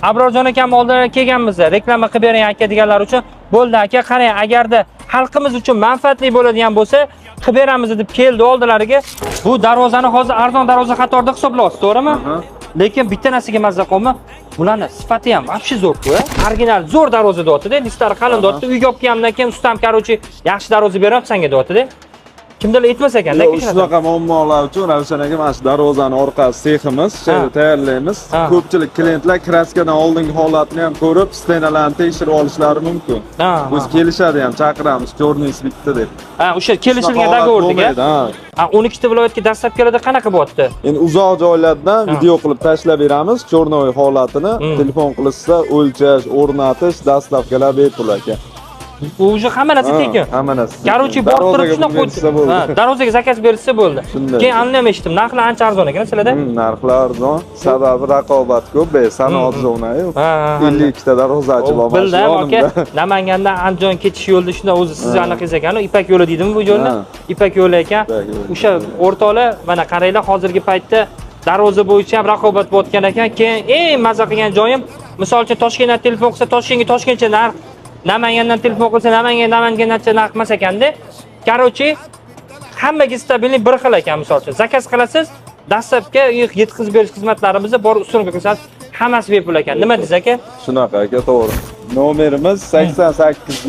Abrorjon akam oldindan kelganmiz, reklama qilib bering aka deganlar uchun. Bo'ldi aka, qarang, agarda xalqimiz uchun manfaatli bo'ladigan bo'lsa, qilib beramiz deb keldi oldilariga. Bu darvozani hozir arzon darvoza qatorida hisoblayapsiz, to'g'rimi? Lekin bitta narsaga mazza qolma. Bularning sifati ham вообще zo'r-ku. Original zo'r darvoza deyapti-da, listlari qalin deyapti. Uyga olib kelgandan keyin ustam qarochi yaxshi darvoza beryapti senga deyapti-da. Kimdalar aytmas ekan, lekin shunaqa muammolar uchun Ravshan aka mana shu darvozani orqasi seximiz, shuni tayyorlaymiz. Ko'pchilik klientlar kraskadan oldingi holatini ham ko'rib, stenalarni tekshirib olishlari mumkin. Biz kelishadi ham, chaqiramiz, ko'rningiz bitta deb. O'sha kelishilgan dogovorga. 12 ta viloyatga dastlabkilada qanaqa bo'lyapti? Endi uzoq joylardan video qilib tashlab beramiz, cho'rnoy holatini telefon qilishsa, o'lchash, o'rnatish, dastlabkilar bepul aka. Bu уже hamma narsa tekin. Hamma narsa. Qarochi borib turib shuna qo'ydi. Darvozaga zakaz berilsa bo'ldi. Keyin anlam eshitdim, narxlar ancha arzon ekan sizlarda? Narxlar arzon, sababi raqobat ko'p, sanoat zona-yu. 52 ta darvozachi bor. Bildim aka. Namangandan Andijon ketish yo'lida shunda o'zi siz anaqangiz ekan, Ipak yo'li deydimi bu yo'lni? Ipak yo'li ekan. O'sha o'rtoqlar mana qaranglar, hozirgi paytda darvoza bo'yicha ham raqobat bo'layotgan ekan. Keyin eng mazza qilgan joyim, misol uchun Toshkentdan telefon qilsa, Toshkentcha narx, Namangandan telefon qilsa, Namangandancha narx emas ekanda. Qarochi hammaga stabillik bir xil ekan, misol uchun. Zakaz qilasiz, dastlabki yetkazib berish xizmatlarimizni bor ustunga qilsangiz, hammasi bepul ekan. Nima deysiz aka? Shunaqa aka, to'g'ri. Nomerimiz 88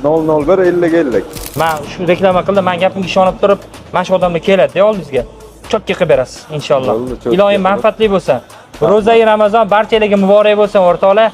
001 50 50. Men shu reklama qildim, men gapimga ishonib turib, mana shu odamlar keladi oldingizga. Chotga qilib berasiz, inshaalloh. Ilohim manfaatli bo'lsin. Ro'za-i Ramazon barchalarga muborak bo'lsin, o'rtoqlar.